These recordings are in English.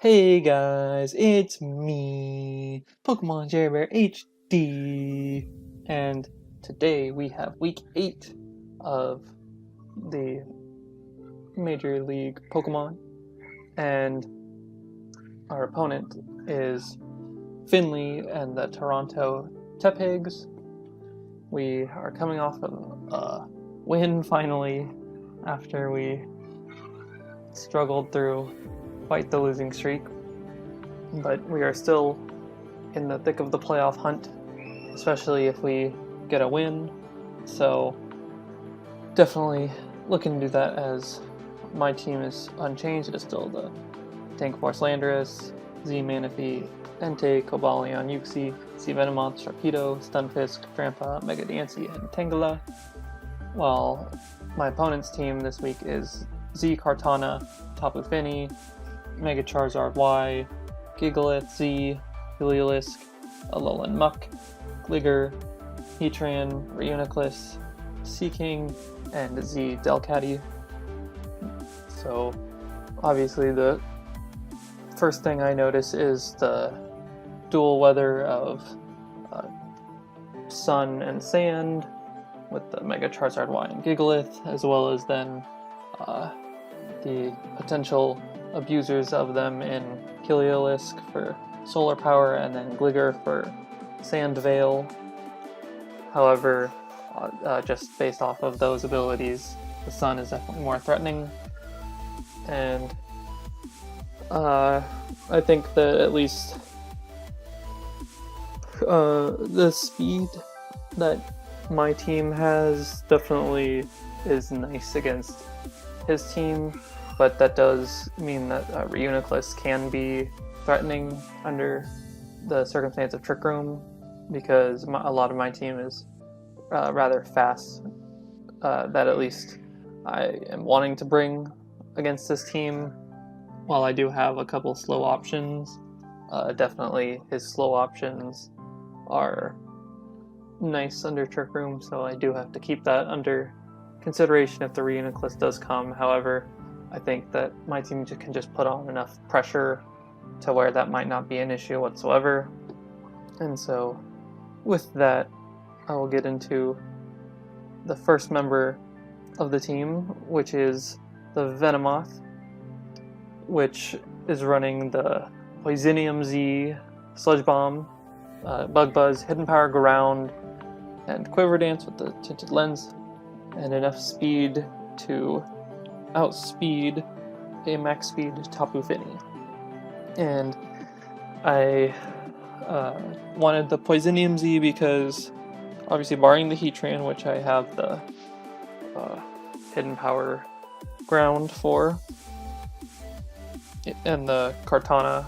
Hey guys, it's me, Pokemon Jerry Bear HD, and today we have week 8 of the Major League Pokemon, and our opponent is Finley and the Toronto Tepigs. We are coming off of a win finally after we struggled through quite the losing streak, but we are still in the thick of the playoff hunt, especially if we get a win, so definitely looking to do that as my team is unchanged. It is still the Tank Force Landorus, Z Manaphy, Entei, Cobalion, Uxie, Z Venomoth, Sharpedo, Stunfisk, Drampa, Mega Diancie, and Tangela, while my opponent's team this week is Z Kartana, Tapu Fini, Mega Charizard Y, Gigalith Z, Heliolisk, Alolan Muck, Gligar, Heatran, Reuniclus, Seaking, and Z Delcatty. So obviously the first thing I notice is the dual weather of sun and sand with the Mega Charizard Y and Gigalith, as well as then the potential abusers of them in Heliolisk for solar power and then Gligar for Sand Veil. However, just based off of those abilities, the sun is definitely more threatening, and I think that at least the speed that my team has definitely is nice against his team, but that does mean that Reuniclus can be threatening under the circumstance of Trick Room, because a lot of my team is rather fast, that at least I am wanting to bring against this team. While I do have a couple slow options, definitely his slow options are nice under Trick Room, so I do have to keep that under consideration if the Reuniclus does come. However, I think that my team can just put on enough pressure to where that might not be an issue whatsoever. And so with that, I will get into the first member of the team, which is the Venomoth, which is running the Poisonium Z, Sludge Bomb, Bug Buzz, Hidden Power Ground, and Quiver Dance with the tinted lens, and enough speed to outspeed a max speed Tapu Fini. And I wanted the Poisonium Z because, obviously, barring the Heatran, which I have the Hidden Power Ground for, and the Kartana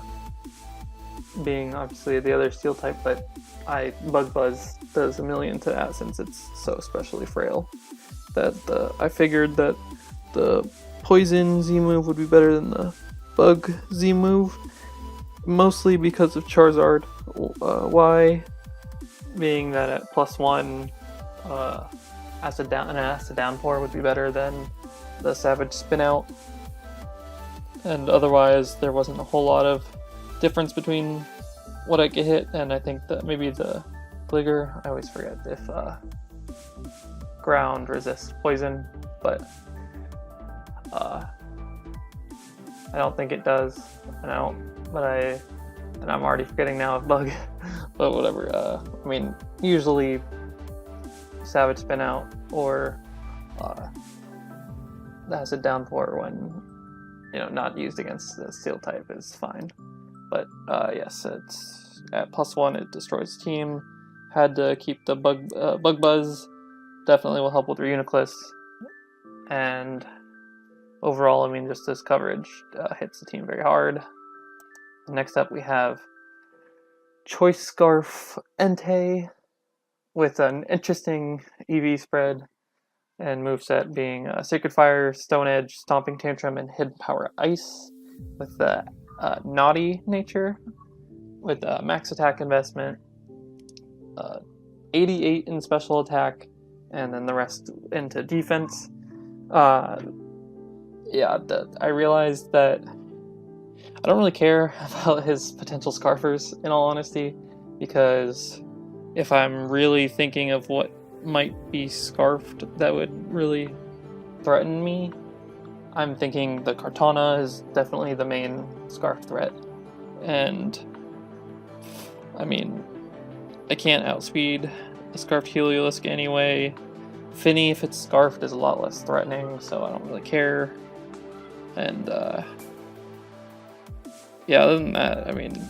being obviously the other Steel type, but Bug Buzz does a million to that since it's so especially frail, that I figured that the Poison Z move would be better than the Bug Z move, mostly because of Charizard Y being that at +1, Acid Downpour would be better than the Savage Spinout, and otherwise there wasn't a whole lot of difference between what I get hit, and I think that maybe the Gligar, I always forget if ground resists poison, but I don't think it does, and I'm already forgetting now if bug, but whatever. I mean, usually Savage Spinout or the Acid Downpour, when not used against the Steel type, is fine. But yes, it's at +1, it destroys the team. Had to keep the Bug Buzz. Definitely will help with Reuniclus. And overall, I mean, just this coverage hits the team very hard. Next up, we have Choice Scarf Entei with an interesting EV spread and moveset being Sacred Fire, Stone Edge, Stomping Tantrum, and Hidden Power Ice, with the Naughty nature, with max attack investment, 88 in special attack, and then the rest into defense. I realized that I don't really care about his potential scarfers, in all honesty, because if I'm really thinking of what might be scarfed that would really threaten me, I'm thinking the Kartana is definitely the main scarf threat. And I mean, I can't outspeed a scarfed Heliolisk anyway. Finny, if it's scarfed, is a lot less threatening, so I don't really care. And yeah, other than that, I mean,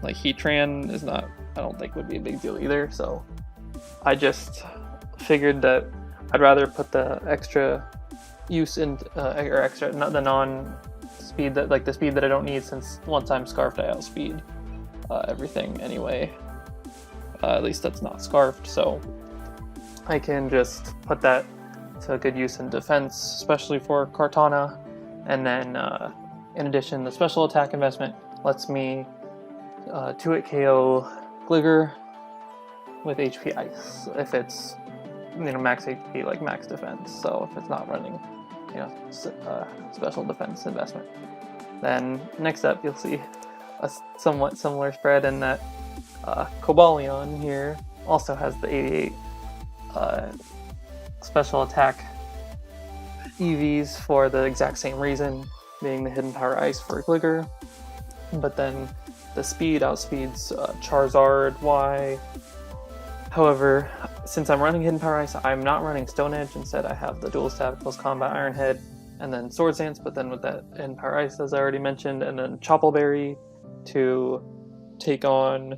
like Heatran is not, I don't think would be a big deal either, so I just figured that I'd rather put the extra use in, or extra, not the non-speed, that like the speed that I don't need, since once I'm scarfed I outspeed everything anyway. At least that's not scarfed, so I can just put that to good use in defense, especially for Kartana. And then in addition, the special attack investment lets me 2-hit KO Gligar with HP Ice if it's, you know, max HP, like max defense. So if it's not running, you know, special defense investment. Then next up, you'll see a somewhat similar spread in that Cobalion here also has the 88 special attack EVs for the exact same reason, being the Hidden Power Ice for Gligar, but then the speed outspeeds Charizard Y. However, since I'm running Hidden Power Ice, I'm not running Stone Edge. Instead, I have the Dual Stab, Close Combat, Iron Head, and then Swords Dance, but then with that Hidden Power Ice, as I already mentioned, and then Choppleberry to take on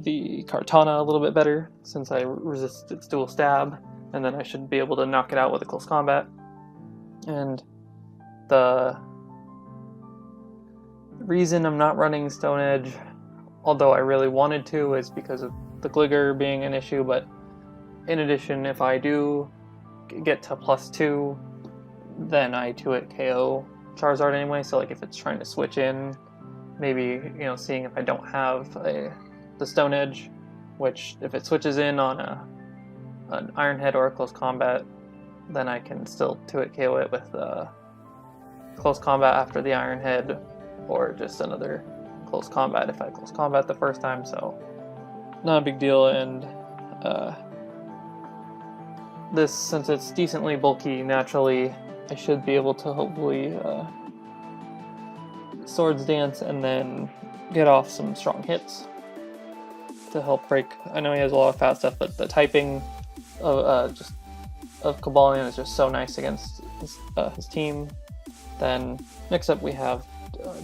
the Kartana a little bit better, since I resist its Dual Stab, and then I should be able to knock it out with a Close Combat. And the reason I'm not running Stone Edge, although I really wanted to, is because of the Gligar being an issue, but in addition, if I do get to +2, then I 2-hit KO Charizard anyway, so like if it's trying to switch in, maybe, you know, seeing if I don't have the Stone Edge, which if it switches in on an Iron Head or a Close Combat, then I can still 2-hit KO it with Close Combat after the Iron Head, or just another Close Combat if I Close Combat the first time, so not a big deal. And this, since it's decently bulky naturally, I should be able to hopefully Swords Dance and then get off some strong hits to help break. I know he has a lot of fast stuff, but the typing of Cobalion is just so nice against his team. Then next up we have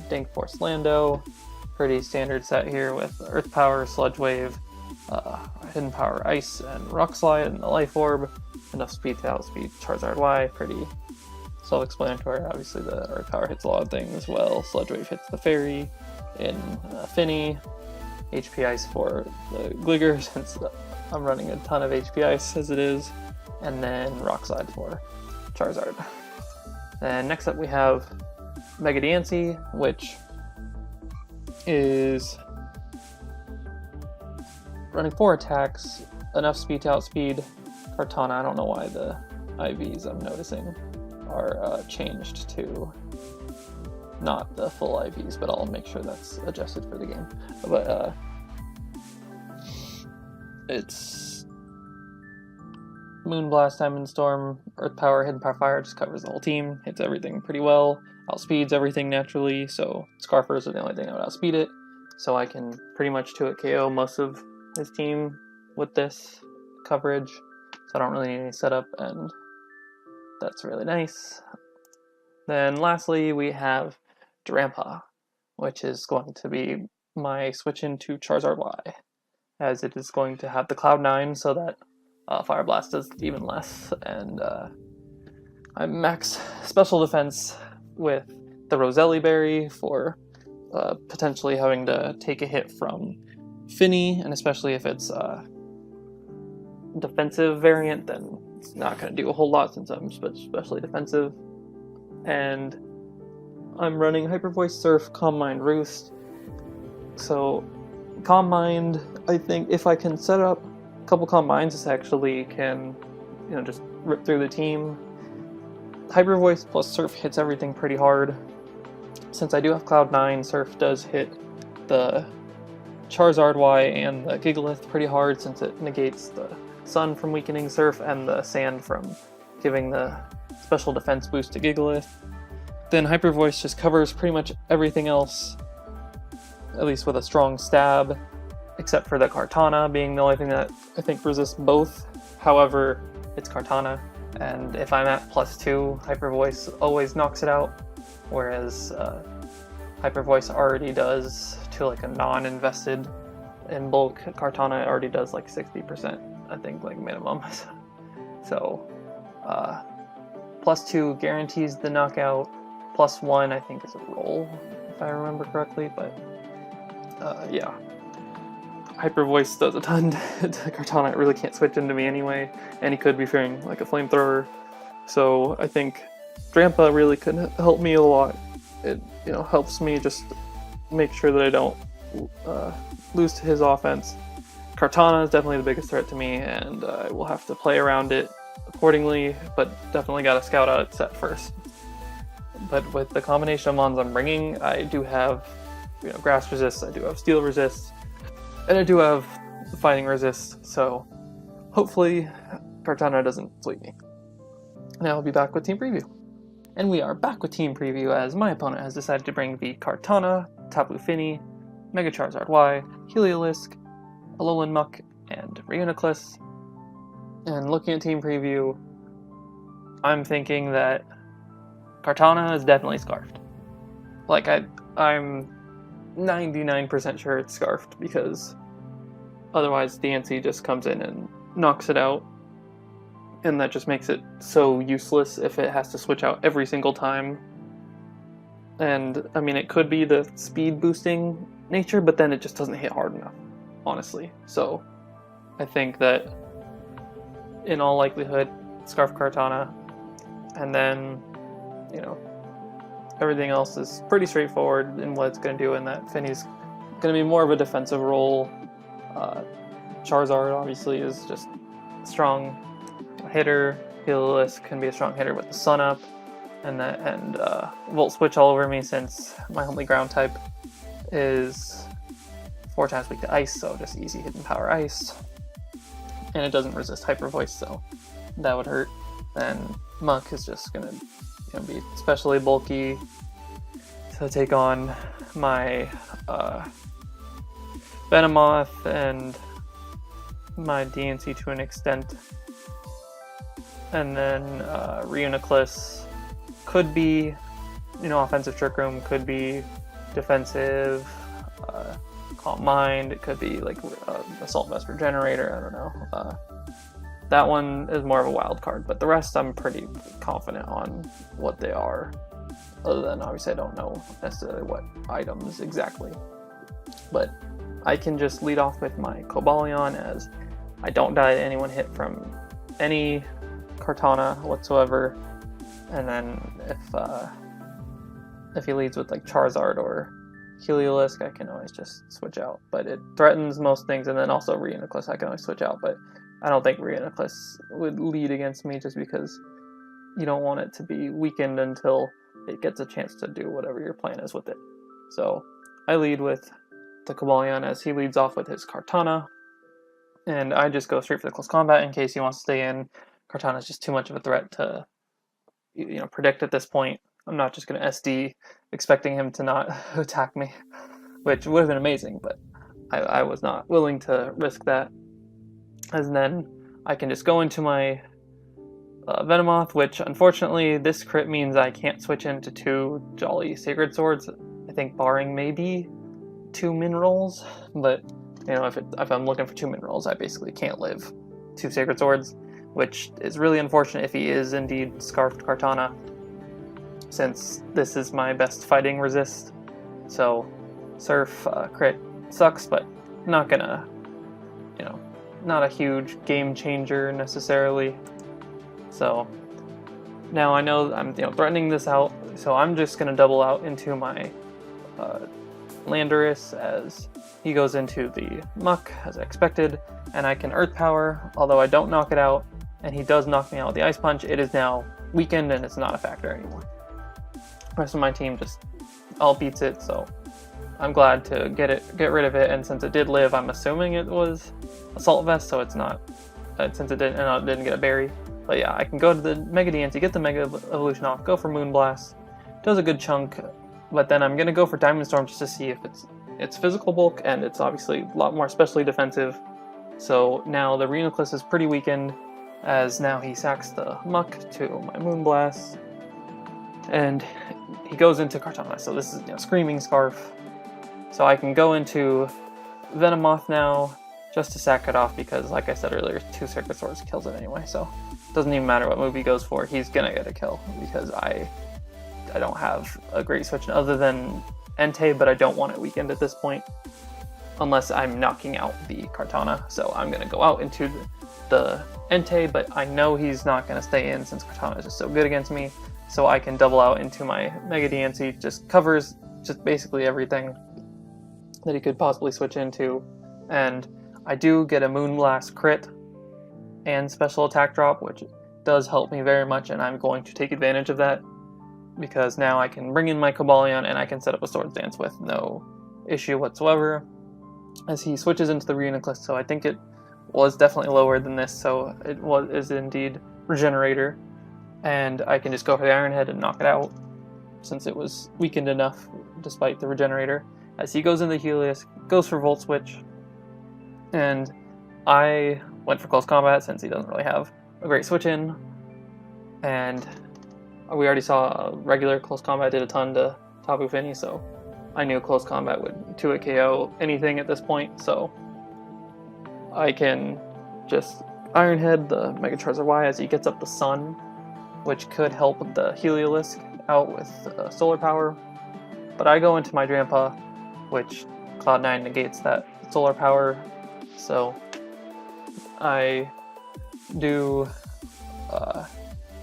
Dank Force Lando, pretty standard set here with Earth Power, Sludge Wave, Hidden Power Ice, and Rock Slide, and the Life Orb. Enough speed to outspeed Charizard Y, pretty self-explanatory. Obviously the Earth Power hits a lot of things as well. Sludge Wave hits the Fairy in Finny, HP Ice for the Gligar, since I'm running a ton of HP Ice as it is, and then Rock Slide for Charizard. Then next up we have Mega Diancie, which is running 4 attacks, enough speed to outspeed Kartana. I don't know why the IVs I'm noticing are changed to not the full IVs, but I'll make sure that's adjusted for the game. But it's Moonblast, Diamond Storm, Earth Power, Hidden Power Fire, just covers the whole team, hits everything pretty well, outspeeds everything naturally, so Scarfers are the only thing that would outspeed it, so I can pretty much 2-hit KO most of his team with this coverage, so I don't really need any setup, and that's really nice. Then lastly we have Drampa, which is going to be my switch into Charizard Y, as it is going to have the Cloud9 so that Fire Blast does even less, and I'm max special defense with the Roselli Berry for potentially having to take a hit from Finny, and especially if it's defensive variant, then it's not going to do a whole lot since I'm especially defensive. And I'm running Hyper Voice, Surf, Calm Mind, Roost. So Calm Mind, I think if I can set up a couple Calm Minds, this actually can, you know, just rip through the team. Hyper Voice plus Surf hits everything pretty hard, Since I do have Cloud 9, Surf does hit the Charizard Y and the Gigalith pretty hard, since it negates the Sun from weakening Surf and the Sand from giving the special defense boost to Gigalith. Then Hyper Voice just covers pretty much everything else, at least with a strong stab, except for the Kartana being the only thing that I think resists both. However, it's Kartana, and if I'm at +2, Hyper Voice always knocks it out, whereas Hyper Voice already does to like a non-invested in bulk. Kartana already does like 60%, I think, like minimum. So +2 guarantees the knockout. +1 I think is a roll, if I remember correctly, but yeah. Hyper Voice does a ton to Kartana. It really can't switch into me anyway, and he could be fearing like a flamethrower. So I think Drampa really could help me a lot. It helps me just make sure that I don't lose to his offense. Kartana is definitely the biggest threat to me, and I will have to play around it accordingly, but definitely got to scout out its set first. But with the combination of mons I'm bringing, I do have grass resist, I do have steel resist, and I do have fighting resist, so hopefully Kartana doesn't sweep me. Now I'll be back with team preview. And we are back with team preview as my opponent has decided to bring the Kartana, Tapu Fini, Mega Charizard Y, Heliolisk, Alolan Muck, and Reuniclus. And looking at team preview, I'm thinking that Kartana is definitely scarfed. Like, I'm 99% sure it's scarfed, because otherwise DNC just comes in and knocks it out, and that just makes it so useless if it has to switch out every single time. And I mean, it could be the speed boosting nature, but then it just doesn't hit hard enough, honestly. So I think that in all likelihood, Scarf Kartana, and then everything else is pretty straightforward in what it's going to do, and that Finny's going to be more of a defensive role. Charizard obviously is just a strong hitter. Heliolisk can be a strong hitter with the Sun Up, and Volt Switch all over me, since my only ground type is 4 times weak to Ice, so just easy hidden power Ice. And it doesn't resist Hyper Voice, so that would hurt. And Muck is just going to be especially bulky to take on my Venomoth and my DNC to an extent. And then Reuniclus could be, offensive Trick Room, could be defensive, Calm Mind, it could be like Assault Vest Regenerator, I don't know. That one is more of a wild card, but the rest I'm pretty confident on what they are. Other than, obviously, I don't know necessarily what items exactly. But I can just lead off with my Cobalion, as I don't die to anyone hit from any Kartana whatsoever. And then if he leads with like Charizard or Heliolisk, I can always just switch out. But it threatens most things, and then also Reuniclus I can always switch out. But I don't think Reuniclus would lead against me, just because you don't want it to be weakened until it gets a chance to do whatever your plan is with it. So I lead with the Cobalion, as he leads off with his Kartana, and I just go straight for the close combat in case he wants to stay in. Kartana is just too much of a threat to predict at this point. I'm not just going to SD expecting him to not attack me, which would have been amazing, but I was not willing to risk that. And then I can just go into my Venomoth, which unfortunately this crit means I can't switch into 2 Jolly Sacred Swords. I think barring maybe 2 min rolls, but if I'm looking for 2 min rolls, I basically can't live 2 Sacred Swords, which is really unfortunate if he is indeed Scarfed Kartana, since this is my best fighting resist. So Surf crit sucks, but not gonna, not a huge game changer necessarily. So now I know I'm threatening this out, so I'm just gonna double out into my Landorus, as he goes into the Muck as I expected, and I can Earth Power, although I don't knock it out, and he does knock me out with the Ice Punch. It is now weakened and it's not a factor anymore. The rest of my team just all beats it, so I'm glad to get rid of it. And since it did live, I'm assuming it was Assault Vest, so it's not, since it didn't get a berry. But yeah, I can go to the Mega DNC, get the Mega Evolution off, go for Moonblast, does a good chunk, but then I'm gonna go for Diamond Storm just to see if it's physical bulk, and it's obviously a lot more specially defensive. So now the Reuniclus is pretty weakened, as now he sacks the Muck to my Moonblast, and he goes into Kartana. So this is, you know, Screaming Scarf. So I can go into Venomoth now, just to sack it off, because like I said earlier, 2 Sacred Swords kills it anyway, so it doesn't even matter what move he goes for, he's gonna get a kill, because I don't have a great switch other than Entei, but I don't want it weakened at this point, unless I'm knocking out the Kartana. So I'm gonna go out into the Entei, but I know he's not gonna stay in since Kartana is just so good against me, so I can double out into my Mega DNC, just covers just basically everything that he could possibly switch into, and I do get a Moonblast crit and special attack drop, which does help me very much, and I'm going to take advantage of that, because now I can bring in my Cobalion and I can set up a Swords Dance with no issue whatsoever, as he switches into the Reuniclus. So I think it was definitely lower than this, so it is indeed Regenerator, and I can just go for the Iron Head and knock it out, since it was weakened enough despite the Regenerator. As he goes into Helios, goes for Volt Switch, and I went for Close Combat since he doesn't really have a great switch in, and we already saw regular Close Combat did a ton to Tapu Fini, so I knew Close Combat would 2-hit KO anything at this point, so I can just Iron Head the Mega Charizard Y as he gets up the Sun, which could help the Heliolisk out with Solar Power, but I go into my Drampa, which Cloud9 negates that Solar Power, so I do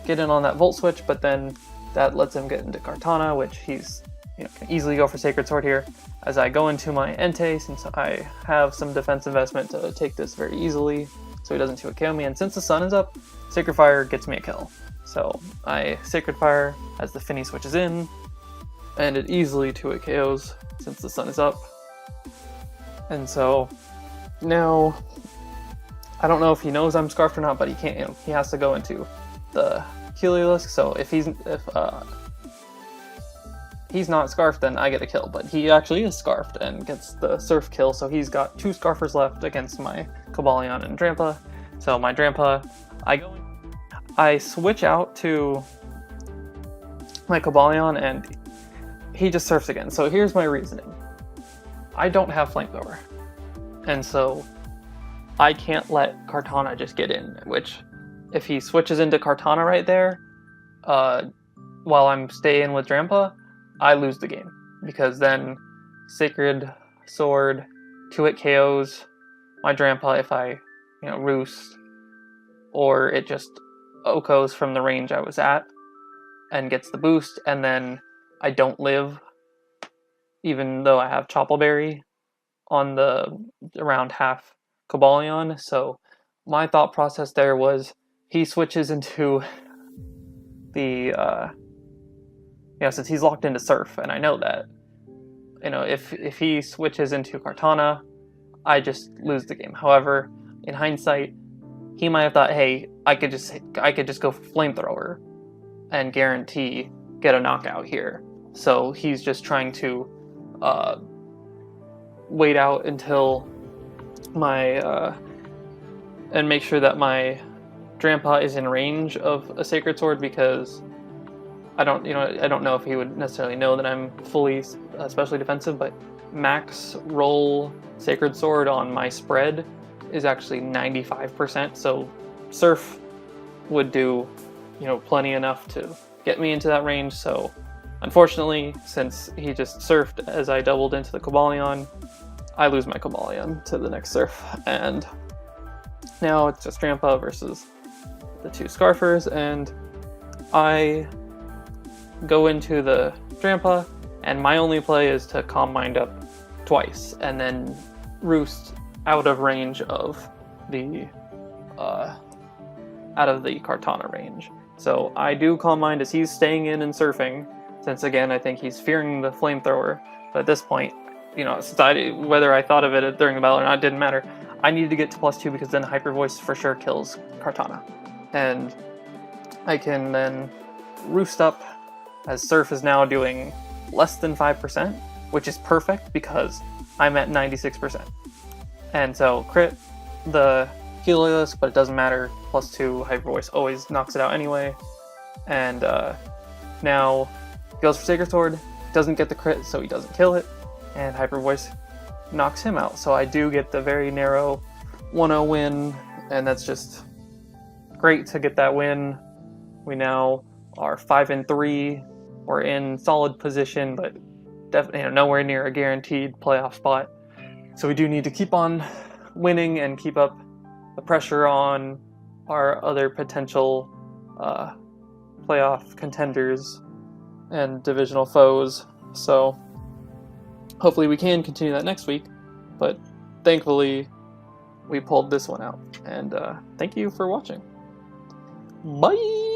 get in on that Volt Switch, but then that lets him get into Kartana, which he's, you know, can easily go for Sacred Sword here. As I go into my Entei, since I have some defense investment to take this very easily, so he doesn't 2-hit KO me, and since the sun is up, Sacred Fire gets me a kill. So I Sacred Fire as the Fini switches in, and it easily 2-hit KOs since the sun is up. And so now, I don't know if he knows I'm Scarfed or not, but he can't, you know, he has to go into the Heliolisk, so if he's not Scarfed, then I get a kill, but he actually is Scarfed and gets the Surf kill, so he's got 2 Scarfers left against my Cobalion and Drampa. So my Drampa, I switch out to my Cobalion and he just surfs again. So here's my reasoning. I don't have Flamethrower, and so I can't let Kartana just get in, which if he switches into Kartana right there, while I'm staying with Drampa, I lose the game, because then Sacred Sword 2-hit KOs my Drampa if I, you know, Roost, or it just Okos from the range I was at and gets the boost, and then I don't live, even though I have Choppleberry on the around half Cobalion. So my thought process there was he switches into the you know, since he's locked into Surf, and I know that, you know, if he switches into Kartana, I just lose the game. However, in hindsight, he might have thought, hey, I could just go for Flamethrower and guarantee get a knockout here. So he's just trying to wait out until my and make sure that my Drampa is in range of a Sacred Sword, because I don't know if he would necessarily know that I'm fully especially defensive, but max roll Sacred Sword on my spread is actually 95%, so Surf would do, you know, plenty enough to get me into that range. So unfortunately, since he just surfed as I doubled into the Cobalion, I lose my Cobalion to the next Surf, and now it's just Drampa versus the 2 Scarfers, and I go into the Drampa, and my only play is to Calm Mind up twice, and then Roost out of range of the Kartana range. So I do Calm Mind as he's staying in and surfing, since again I think he's fearing the flamethrower. But at this point, you know, since whether I thought of it during the battle or not, it didn't matter. I needed to get to +2 because then Hyper Voice for sure kills Kartana. And I can then roost up, as Surf is now doing less than 5%, which is perfect because I'm at 96%. And so crit the healerless, but it doesn't matter. +2 Hyper Voice always knocks it out anyway. And now he goes for Sacred Sword, doesn't get the crit, so he doesn't kill it, and Hyper Voice knocks him out. So I do get the very narrow 1-0 win, and that's just great to get that win. We now are 5-3. We're in solid position, but definitely nowhere near a guaranteed playoff spot. So we do need to keep on winning and keep up the pressure on our other potential playoff contenders and divisional foes. So hopefully we can continue that next week, but thankfully we pulled this one out. And thank you for watching. Bye!